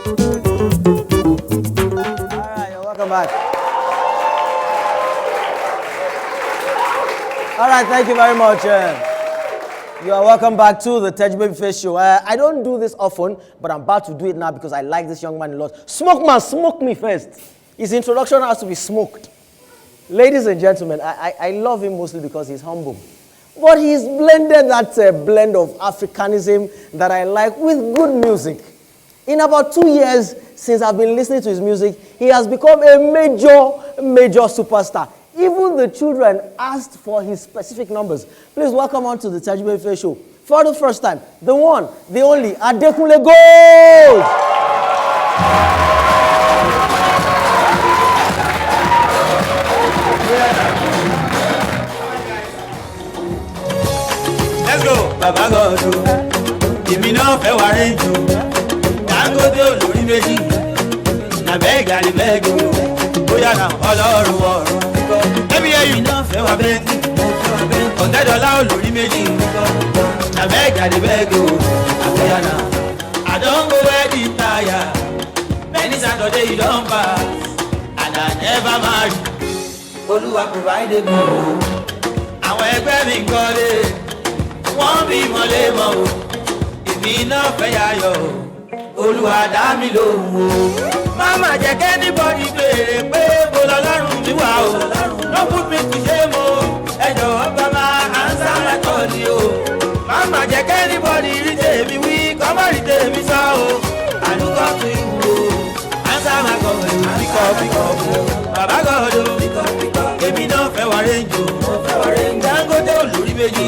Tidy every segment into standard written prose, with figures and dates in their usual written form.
right, you're welcome back. All right, thank you very much. You are welcome back to the Teju Babyface show. I don't do this often, but I'm about to do it now because I like this young man a lot. Smoke man, smoke me first. His introduction has to be smoked. Ladies and gentlemen, I love him mostly because he's humble. But he's blended that blend of Africanism that I like with good music. In about 2 years since I've been listening to his music, he has become a major superstar. Even the children asked for his specific numbers. Please welcome on to the Teju Babyface show. For the first time, the one, the only, Adekunle Gold! Let's go! Baba God, èmi náà fẹ́ wá rẹ́ǹtì o. Dangote olórí méjì, nàbẹ́gà lè bẹ́ẹ̀gì o. Bóyá náà ọlọ́run ọ̀run. Ẹbí ẹ̀yìn náà fẹ́ wá bẹ́ẹ̀gì. Ọ̀tẹ́dọ̀lá olórí méjì, nàbẹ́gà lè bẹ́ẹ̀gì o. Bóyá náà. I don go where the tire. Many Saturday you don pass, and I never marry. Olúwa provide me o. Àwọn ẹgbẹ́ mi ń kọ́lé. Wọ́n bí mọ́lé mọ́ o, èmi náà fẹ́ yayọ̀ o, Olúwa dá mi lóhùn o. Máma jẹ́ kẹ́nìbọ̀dì béèrè pé mo lọ́lọ́run mi wà o. No put me to shame o, ẹ jọ̀wọ́ bá máa answer my call ni o. Máma jẹ́ kẹ́nìbọ̀dì rí tèmi wí, kọ́mọ́ rí tèmi sọ o. I look up to you o, answer my call o. Pick up o, bàbá God o. Èmi náà fẹ́ wá rẹ́ǹjì o, Dangote olórí méjì.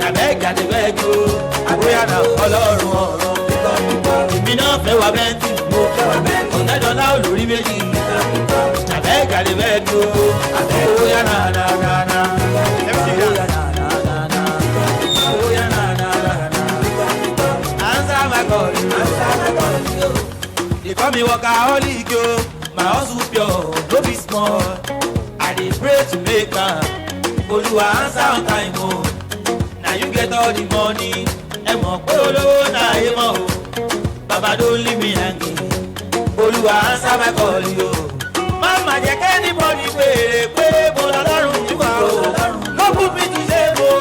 Nàbẹ́gà lè bẹ́ẹ̀gì o, bóyá náà ọlọ́run ọ̀run. Èmi náà fẹ́ wá bẹ́ǹtì, ọ̀tẹ́dọ̀lá olórí méjì. Nàbẹ́gà lè bẹ́ẹ̀gì o, bóyá náà. Answer my call, they call me workaholic o, my hustle pure, no be small. I dey pray to make am, Olúwa answer on time o. You get all the money, ẹ mọ̀ pé olówó náà yé mọ́ o. Baba don't leave me hanging, Olúwa answer my call o. Máma jẹ́ kẹ́nìbọ̀dì béèrè pé mo lọ́lọ́run mi wà o. No put me to shame o,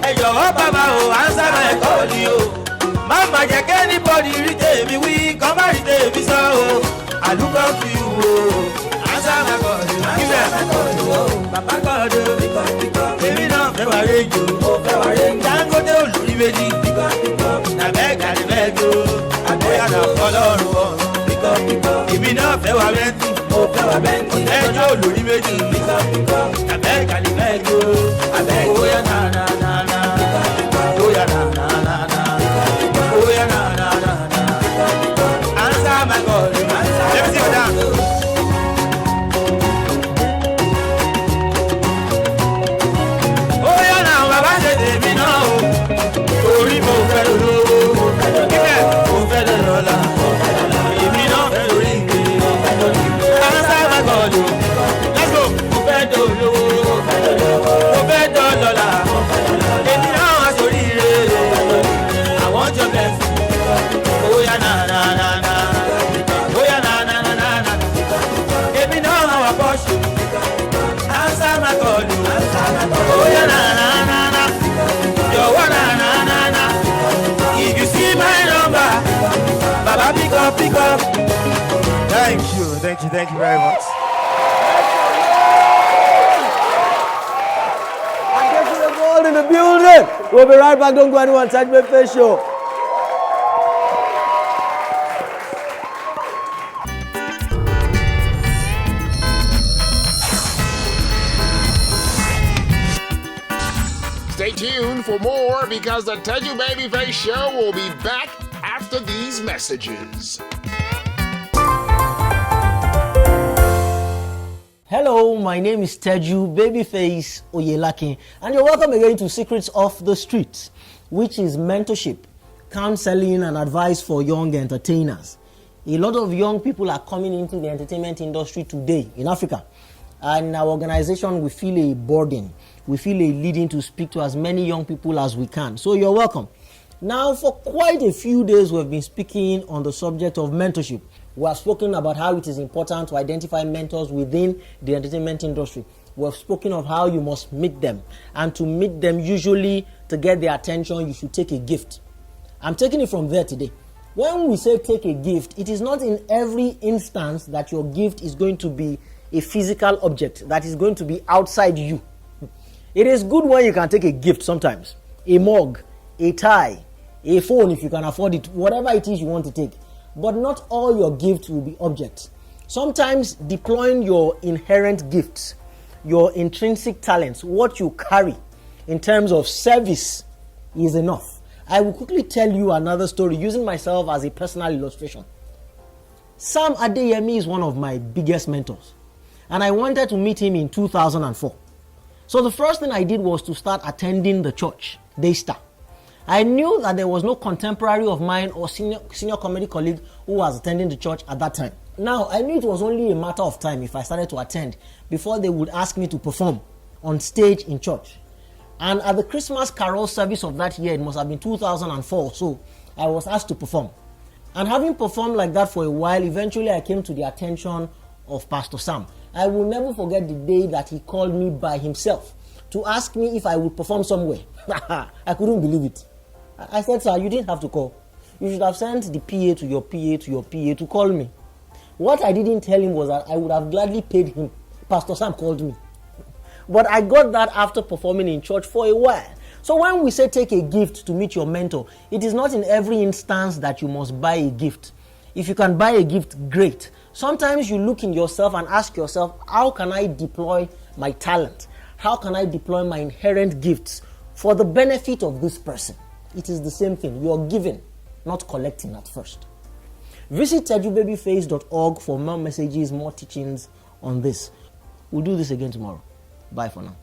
ẹ jọ̀wọ́ bàbá o, answer my call o. Máma jẹ́ kẹ́nìbọ̀dì rí tèmi wí, kọ́ má rí tèmi sọ o. I look up to you o, answer my call o. Baba God o, èmi náà fẹ́ wá rẹ́jọ. Dangote olórí méjì, nàbẹ́gà lè bẹ́ẹ̀gì o, bóyá náà ọlọ́run ọ̀run. Èmi náà fẹ́ wá rẹ́ǹtì, ẹjọ́ olórí méjì, nàbẹ́gà lè bẹ́ẹ̀gì o, bóyá náà. Bóyá náà. Bóyá náà. Answer my call, let me see you down. Pick up. Thank you very much. Adekunle Gold in the building. We'll be right back. Don't go anywhere. Teju Babyface show. Stay tuned for more because the Teju Babyface show will be back after these messages. Hello, my name is Teju Babyface Oyelaki, and you're welcome again to Secrets of the Streets, which is mentorship, counseling, and advice for young entertainers. A lot of young people are coming into the entertainment industry today in Africa, and in our organization, we feel a burden. We feel a leading to speak to as many young people as we can. So you're welcome. Now, for quite a few days, we've been speaking on the subject of mentorship. We have spoken about how it is important to identify mentors within the entertainment industry. We have spoken of how you must meet them. And to meet them, usually to get their attention, you should take a gift. I'm taking it from there today. When we say take a gift, it is not in every instance that your gift is going to be a physical object that is going to be outside you. It is good when you can take a gift sometimes. A mug, a tie, a phone if you can afford it, whatever it is you want to take. But not all your gifts will be objects. Sometimes deploying your inherent gifts, your intrinsic talents, what you carry in terms of service is enough. I will quickly tell you another story using myself as a personal illustration. Sam Adeyemi is one of my biggest mentors, and I wanted to meet him in 2004. So the first thing I did was to start attending the church, Daystar. I knew that there was no contemporary of mine or senior comedy colleague who was attending the church at that time. Now, I knew it was only a matter of time if I started to attend before they would ask me to perform on stage in church. And at the Christmas carol service of that year, it must have been 2004, so I was asked to perform. And having performed like that for a while, eventually I came to the attention of Pastor Sam. I will never forget the day that he called me by himself to ask me if I would perform somewhere. I couldn't believe it. I said, sir, you didn't have to call. You should have sent the PA to your PA to call me. What I didn't tell him was that I would have gladly paid him. Pastor Sam called me. But I got that after performing in church for a while. So when we say take a gift to meet your mentor, it is not in every instance that you must buy a gift. If you can buy a gift, great. Sometimes you look in yourself and ask yourself, how can I deploy my talent? How can I deploy my inherent gifts for the benefit of this person? It is the same thing. You are giving, not collecting at first. Visit tejubabyface.org for more messages, more teachings on this. We'll do this again tomorrow. Bye for now.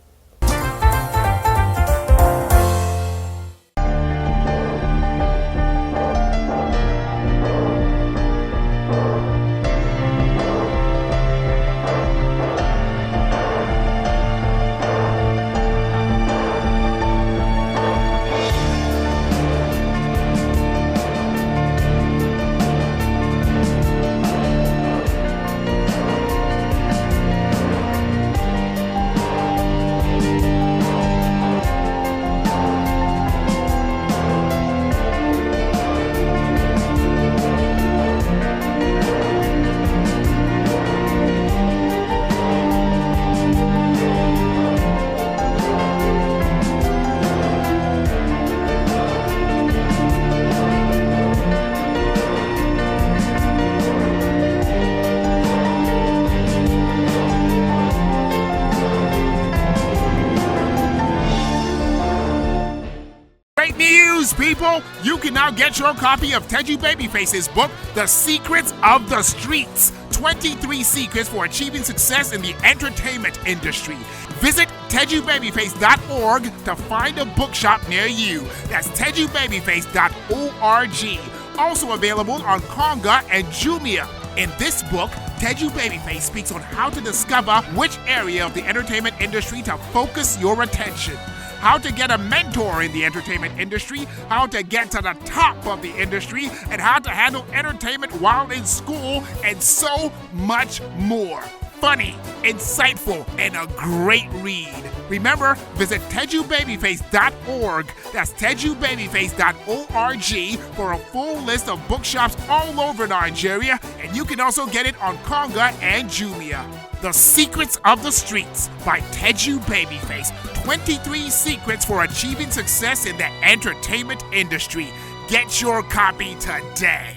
People, you can now get your copy of Teju Babyface's book, The Secrets of the Streets, 23 Secrets for Achieving Success in the Entertainment Industry. Visit tejubabyface.org to find a bookshop near you. That's tejubabyface.org. Also available on Konga and Jumia. In this book, Teju Babyface speaks on how to discover which area of the entertainment industry to focus your attention, how to get a mentor in the entertainment industry, how to get to the top of the industry, and how to handle entertainment while in school, and so much more. Funny, insightful, and a great read. Remember, visit tejubabyface.org. That's tejubabyface.org for a full list of bookshops all over Nigeria, and you can also get it on Konga and Jumia. The Secrets of the Streets by Teju Babyface. 23 Secrets for Achieving Success in the Entertainment Industry. Get your copy today.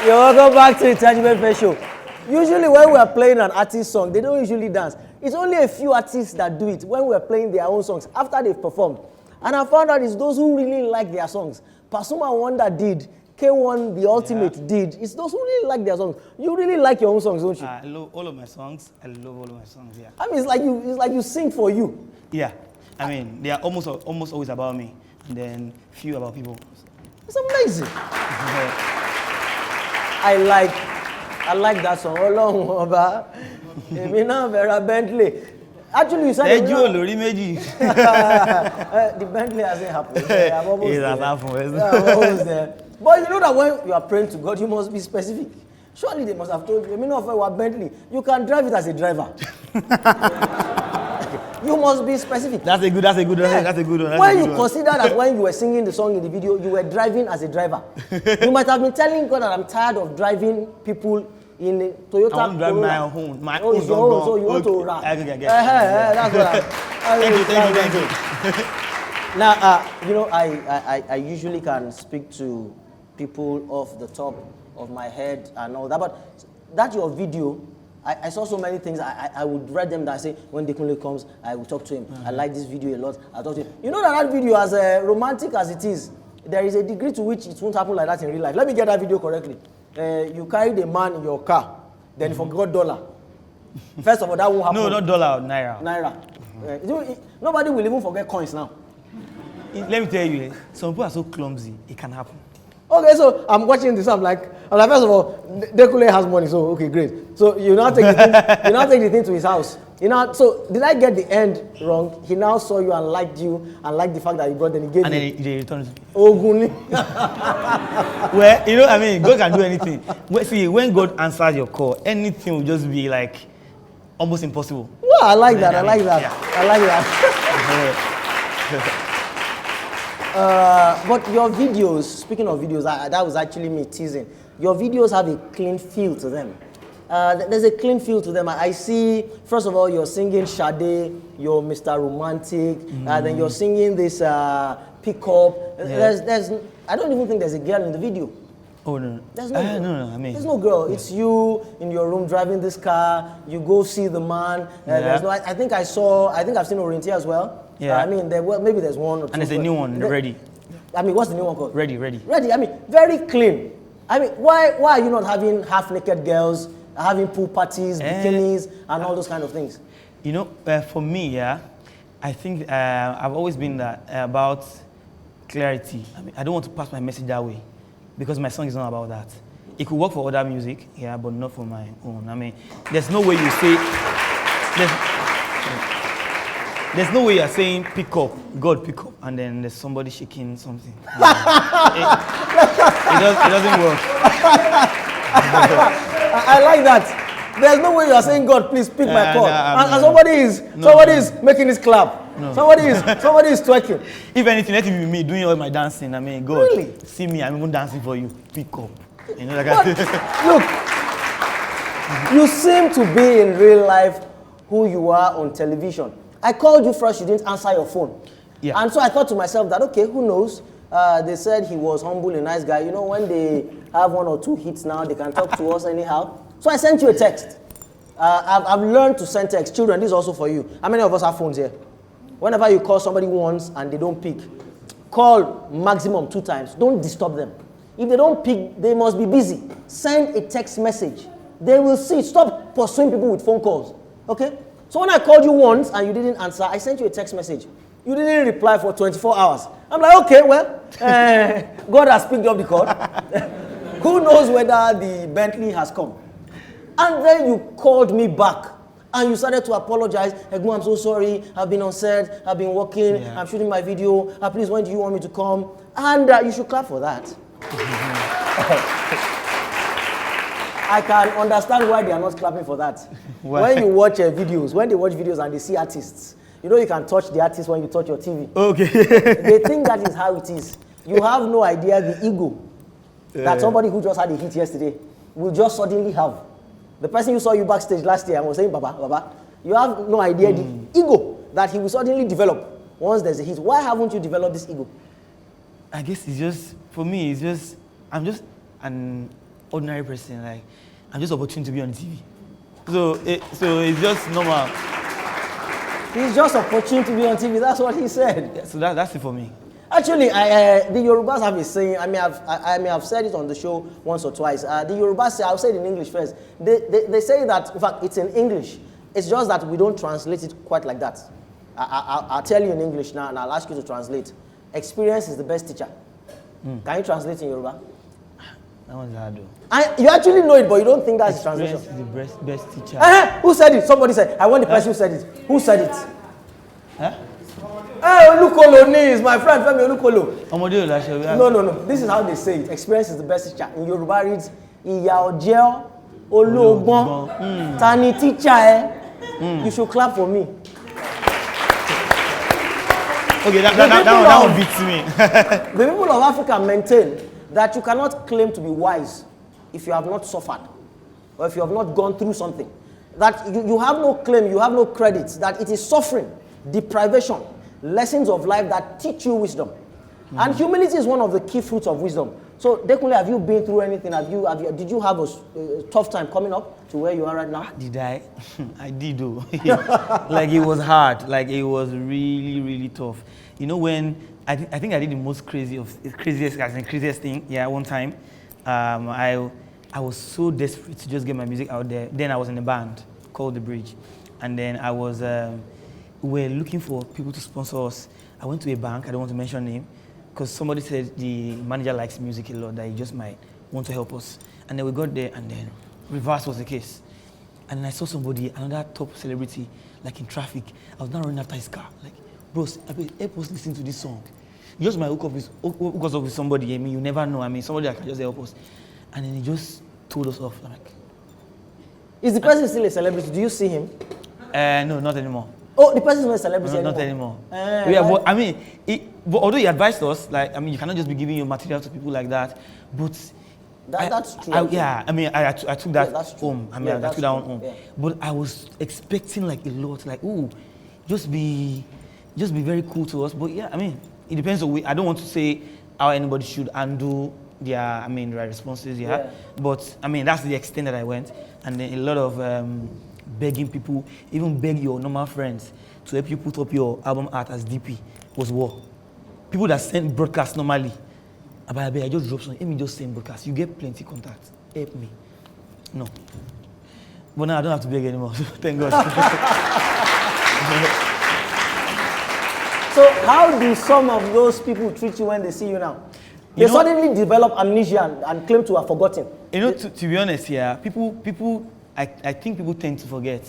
You're welcome back to the Teju Babyface Show. Usually when we are playing an artist song, they don't usually dance. It's only a few artists that do it when we're playing their own songs after they've performed. And I found out it's those who really like their songs. Pasuma Wonder did. K1 The Ultimate did. It's those who really like their songs. You really like your own songs, don't you? I love all of my songs. I love all of my songs, yeah. I mean, it's like you sing for you. Yeah. I mean, they are almost always about me. and then few about people. It's amazing. I like that song. Ọlọ́run ọba, èmi náà fẹ́ Bentley. Actually, you said Teju olórí méjì. The Bentley hasn't happened. I'm almost It there. has happened. Yeah, I'm almost there. But you know that when you are praying to God, you must be specific. Surely they must have told you, èmi náà fẹ́ Bentley. You can drive it as a driver. You must be specific. That's a good one. When you consider that when you were singing the song in the video, you were driving as a driver. You might have been telling God that I'm tired of driving people in a Toyota. I want to drive Corolla. my own. It's your own, so you want to rap. Okay. That's what Thank you. Now, I usually can speak to people off the top of my head and all that, but that your video, I saw so many things. I would read them that I say, when Adekunle comes, I will talk to him. I like this video a lot. I'll talk to him. You know that video, as romantic as it is, there is a degree to which it won't happen like that in real life. Let me get that video correctly. You carried a man in your car, then you forgot $. First of all, that won't happen. No, not $, naira. Naira. Nobody will even forget coins now. Let me tell you, some people are so clumsy, it can happen. Okay, so I'm watching this. I'm like, first of all, Adekunle has money, so okay, great. So you now take the thing to his house. So did I get the end wrong? He now saw you and liked the fact that you brought them. He gave and you. then they returned it. Oguni. Well, God can do anything. See, when God answers your call, anything will just be like almost impossible. Well, I like that. Yeah. I like that. But your videos, speaking of videos, that was actually me teasing. Your videos have a clean feel to them. There's a clean feel to them. I see, first of all, you're singing Sade, you're Mr. Romantic, then you're singing this Pickup. Yeah. I don't even think there's a girl in the video. Oh, no. There's no girl. No, there's no girl. It's you in your room driving this car. You go see the man. There's no. I think I've seen Orientia as well. Yeah. Maybe there's one or two. And there's a new one, Ready. What's the new one called? Ready. Ready. Very clean. Why are you not having half-naked girls, having pool parties, bikinis, and all those kind of things? For me, I think I've always been about clarity. I don't want to pass my message that way, because my song is not about that. It could work for other music, but not for my own. There's no way you say, there's no way you're saying pick up, God pick up, and then there's somebody shaking something. It doesn't work. I like that. There's no way you're saying, God, please pick my call. And somebody is making this clap. No. Somebody is twerking. If anything, let it be me doing all my dancing. God, really? See me, I'm even dancing for you. Pick up. Look, you seem to be in real life who you are on television. I called you first, you didn't answer your phone. Yeah. And so I thought to myself that, okay, who knows? They said he was humble, a nice guy. When they have 1 or 2 hits now, they can talk to us anyhow. So I sent you a text. I've learned to send text. Children, this is also for you. How many of us have phones here? Whenever you call somebody once and they don't pick, call maximum 2 times. Don't disturb them. If they don't pick, they must be busy. Send a text message. They will see. Stop pursuing people with phone calls. Okay? So when I called you once and you didn't answer, I sent you a text message. You didn't reply for 24 hours. I'm like, okay, well, God has picked up the call. Who knows whether the Bentley has come? And then you called me back. And you started to apologize. Egmo, I'm so sorry. I've been on set. I've been working. I'm shooting my video. Please, when do you want me to come? And you should clap for that. I can understand why they are not clapping for that. When you watch videos, when they watch videos and they see artists, you can touch the artist when you touch your TV. Okay. They think that is how it is. You have no idea the ego that somebody who just had a hit yesterday will just suddenly have. The person who saw you backstage last year and was saying, Baba, you have no idea the ego that he will suddenly develop once there's a hit. Why haven't you developed this ego? I guess it's just, for me, I'm just an ordinary person. Like, I'm just opportune to be on TV. So it's just normal. He's just opportune to be on TV. That's what he said. Yeah, so that's it for me. Actually, the Yorubas have a saying. I may have said it on the show once or twice. The Yorubas say, I'll say it in English first. They say that, in fact, it's in English. It's just that we don't translate it quite like that. I'll tell you in English now, and I'll ask you to translate. Experience is the best teacher. Can you translate in Yoruba? That one's hard though. You actually know it, but you don't think that's the translation. Experience is the best teacher. Who said it? Somebody said. I want the person who said it. Who said it? Huh? Hey, Olukolo is my friend Femi Olukolo. No. This is how they say it. Experience is the best teacher. In Yoruba reads Iya Oje Ologbon Tani teacher. You should clap for me. Okay, that one beats me. The people of Africa maintain that you cannot claim to be wise if you have not suffered or if you have not gone through something. That you have no claim, you have no credit, that it is suffering, deprivation, lessons of life that teach you wisdom. And humility is one of the key fruits of wisdom. So, Adekunle, have you been through anything? Did you have a tough time coming up to where you are right now? Did I? I did though. Like it was hard. Like it was really, really tough. You know when I think I did the most craziest thing. Yeah, one time, I was so desperate to just get my music out there. Then I was in a band called The Bridge, and then I was we were looking for people to sponsor us. I went to a bank. I don't want to mention name, because somebody said the manager likes music a lot, that he just might want to help us. And then we got there, and then reverse was the case. And then I saw somebody, another top celebrity, like in traffic. I was now running after his car, like, bros, help us listen to this song. You just might hook up with somebody. I mean, you never know. I mean, somebody that can just help us. And then he just told us off. I'm like, is the person still a celebrity? Do you see him? No, not anymore. Oh, the person is not a celebrity No, anymore? not anymore. Yeah, but I mean, but although he advised us, like, I mean, you cannot just be giving your material to people like that. But that's true. I took that home. I took that one home. Yeah. But I was expecting like a lot, like, ooh, just be very cool to us. But yeah, I mean, it depends on. I don't want to say how anybody should undo their responses. Yeah. But I mean, that's the extent that I went, and then a lot of begging people, even beg your normal friends to help you put up your album art as DP was war. People that send broadcasts normally. I just drop something. Let me just send broadcast. You get plenty contacts. Help me. No. But now I don't have to beg anymore. Thank God. So how do some of those people treat you when they see you now? They suddenly develop amnesia and claim to have forgotten. You know, to be honest, yeah, people. I think people tend to forget.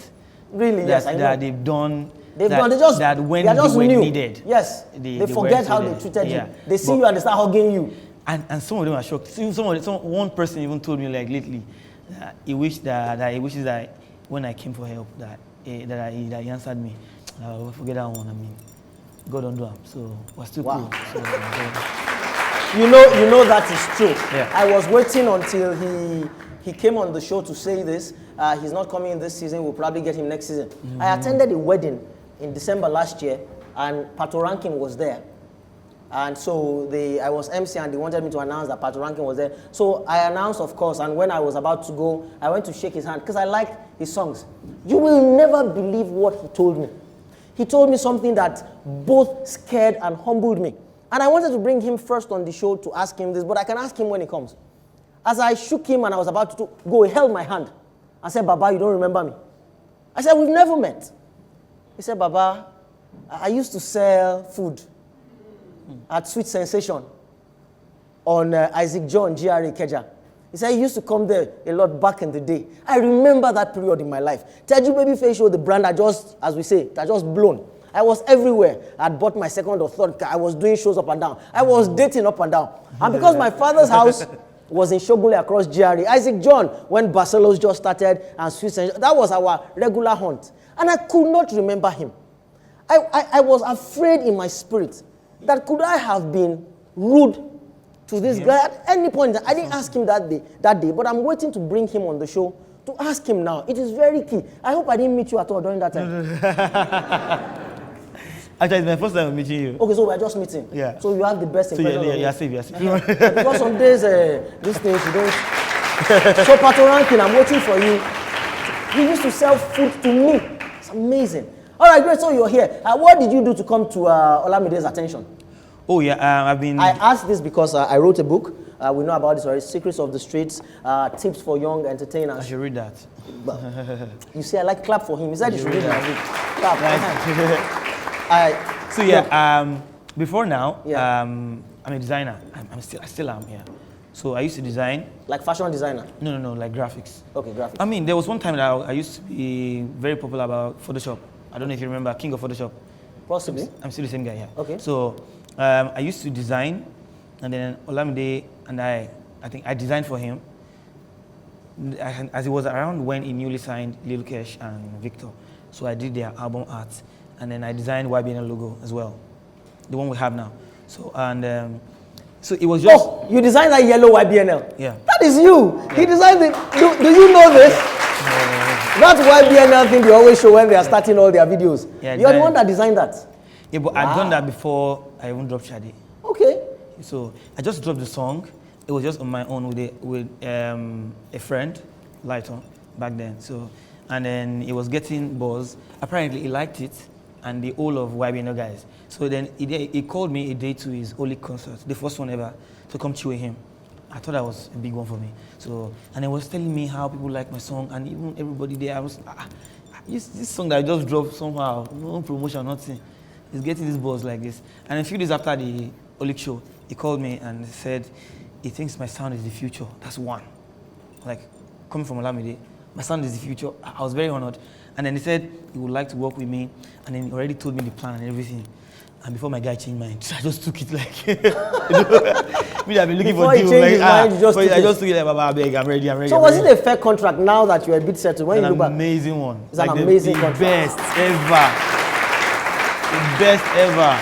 Really, yes, I know. That they've done. They just when they just they were knew. Needed. Yes, they forget how they treated you. They see you and they start hugging you. And some of them are shocked. One person even told me like lately, he wishes that when I came for help that he answered me. I'll forget that one. I mean, God don't do it. So we're still cool. So, you know that is true. Yeah. I was waiting until he came on the show to say this. He's not coming in this season. We'll probably get him next season. Mm-hmm. I attended a wedding in December last year, and Pato Rankin was there. And so I was MC, and they wanted me to announce that Pato Rankin was there. So I announced, of course, and when I was about to go, I went to shake his hand because I like his songs. You will never believe what he told me. He told me something that both scared and humbled me. And I wanted to bring him first on the show to ask him this, but I can ask him when he comes. As I shook him and I was about to go, he held my hand. I said, Baba, you don't remember me? I said, we've never met. He said, Baba, I used to sell food at Sweet Sensation on Isaac John, GRA Keja. He said he used to come there a lot back in the day. I remember that period in my life. Teju Babyface Show, the brand that just blown. I was everywhere. I had bought my second or third car. I was doing shows up and down. I was dating up and down. And because my father's house was in Shogunle across GRA, Isaac John, when Barcelos just started, and Sweet Sensation, that was our regular hunt. And I could not remember him. I was afraid in my spirit that could I have been rude to this guy at any point. I didn't ask him that day, but I'm waiting to bring him on the show to ask him now. It is very key. I hope I didn't meet you at all during that time. Actually, it's my first time meeting you. Okay, so we're just meeting. Yeah. So you have the best impression. So you're safe. Because some days, these things you don't. So Pato Rankin, I'm waiting for you. He used to sell food to me. It's amazing. All right, great. So you're here. What did you do to come to Olamide's attention? Oh yeah, I asked this because I wrote a book. We know about this already. Secrets of the Streets, tips for young entertainers. I should read that. You see, I like clap for him. He said you should read my book. Clap. Before now, Yeah. I'm a designer. I still am, yeah. So I used to design. Like fashion designer? No, like graphics. Okay, graphics. I mean, there was one time that I used to be very popular about Photoshop. I don't know if you remember, King of Photoshop. Possibly. I'm still the same guy, yeah. Okay. So I used to design, and then Olamide and I think I designed for him. As it was around when he newly signed Lil Kesh and Victor. So I did their album art, and then I designed YBN logo as well, the one we have now. So so it was just. Oh, you designed that yellow YBNL? Yeah. That is you. Yeah. He designed it. Do you know this? That's YBNL thing they always show when they are starting all their videos. Yeah, you're the one that designed that. Yeah, but I'd done that before I even dropped Shadi. Okay. So I just dropped the song. It was just on my own with a friend, Lighton, back then. So, and then it was getting buzz. Apparently, he liked it, and the whole of YBNO guys. So then he called me a day to his Oli concert, the first one ever, to come chill with him. I thought that was a big one for me. So, and he was telling me how people like my song, and even everybody there. I was, this song that I just dropped somehow, no promotion, nothing. It's getting this buzz like this. And a few days after the Oli show, he called me and said, he thinks my sound is the future. That's one. Like, coming from Olamide, my sound is the future. I was very honored. And then he said he would like to work with me. And then he already told me the plan and everything. And before my guy changed mind, I just took it like, me, I've been looking Before for deals. Mind, I just took it like, Baba, I beg, I'm ready. So was it a fair contract now that you're a bit settled? When It's you an look back, amazing one. It's an amazing the contract. best ever. The best ever.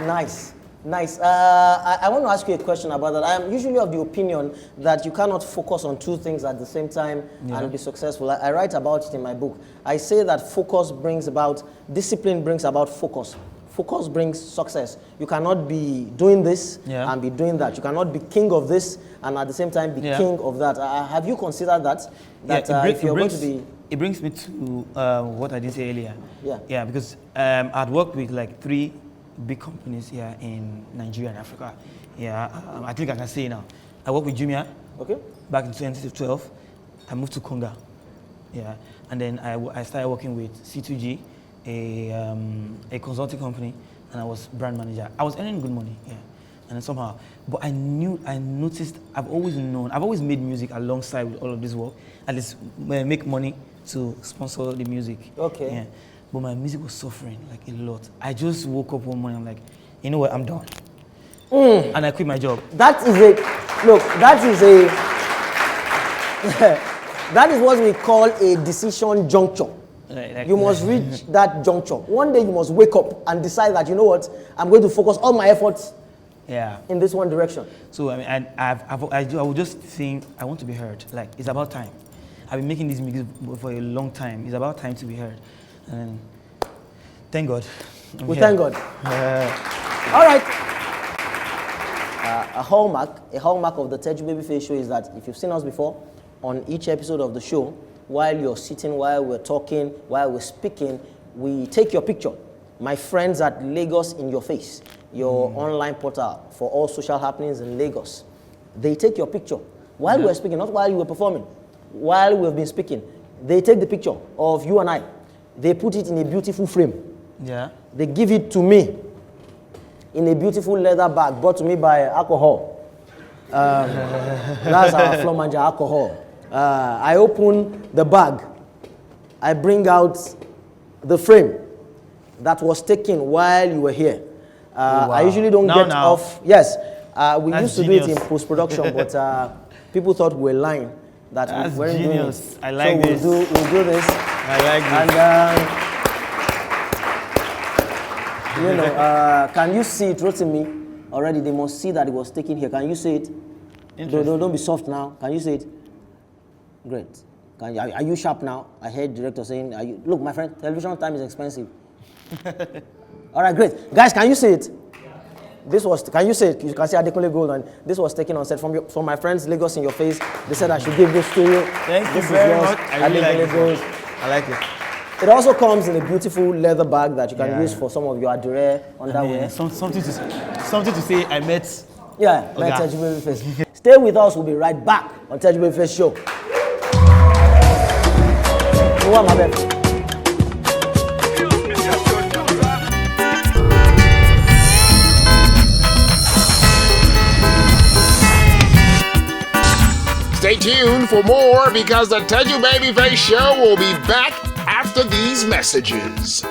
Nice. Nice. I want to ask you a question about that. I am usually of the opinion that you cannot focus on two things at the same time and be successful. I write about it in my book. I say that discipline brings about focus. Focus brings success. You cannot be doing this and be doing that. You cannot be king of this and at the same time be king of that. Have you considered that? It brings me to what I did say earlier. Yeah. Because I'd worked with like 3 big companies here in Nigeria and Africa. Yeah, I think I can say now. I worked with Jumia. Okay. Back in 2012. I moved to Conga. Yeah, and then I started working with C2G, a consulting company, and I was brand manager. I was earning good money. Yeah, and then somehow, but I noticed. I've always made music alongside with all of this work. At least make money to sponsor the music. Okay. Yeah. But my music was suffering like a lot. I just woke up one morning, I'm like, you know what, I'm done. And I quit my job. That is what we call a decision juncture. You must reach that juncture. One day you must wake up and decide that, you know what, I'm going to focus all my efforts in this one direction. So I mean, I would just think, I want to be heard. Like, it's about time. I've been making this music for a long time. It's about time to be heard. And thank God. Thank God. All right. A hallmark of the Teju Babyface show is that if you've seen us before, on each episode of the show, while you're sitting, while we're talking, while we're speaking, we take your picture. My friends at Lagos in Your Face, your online portal for all social happenings in Lagos, they take your picture while we're speaking, not while you were performing. While we've been speaking, they take the picture of you and I. They put it in a beautiful frame. Yeah. They give it to me in a beautiful leather bag brought to me by alcohol. That's our floor manager, alcohol. I open the bag. I bring out the frame that was taken while you were here. Wow. I usually don't get off. Yes, we used to do it in post-production, but people thought we were lying. That's we weren't genius. Doing it. I like this. We'll do this. I like this. And can you see it? Rotimi already. They must see that it was taken here. Can you see it? Don't be soft now. Can you see it? Great. Are you sharp now? I heard director saying, look, my friend, television time is expensive. All right, great. Guys, can you see it? Can you say it? You can see Adekunle Gold, and this was taken on set from my friends Lagos in Your Face. They said I should give this to you. Thank you very much. I really like it. I like it. It also comes in a beautiful leather bag that you can use for some of your adire underwear. Something to say I met. Yeah, like Teju Babyface. Stay with us. We'll be right back on Teju Babyface Show. Stay tuned for more because the Teju Babyface Show will be back after these messages.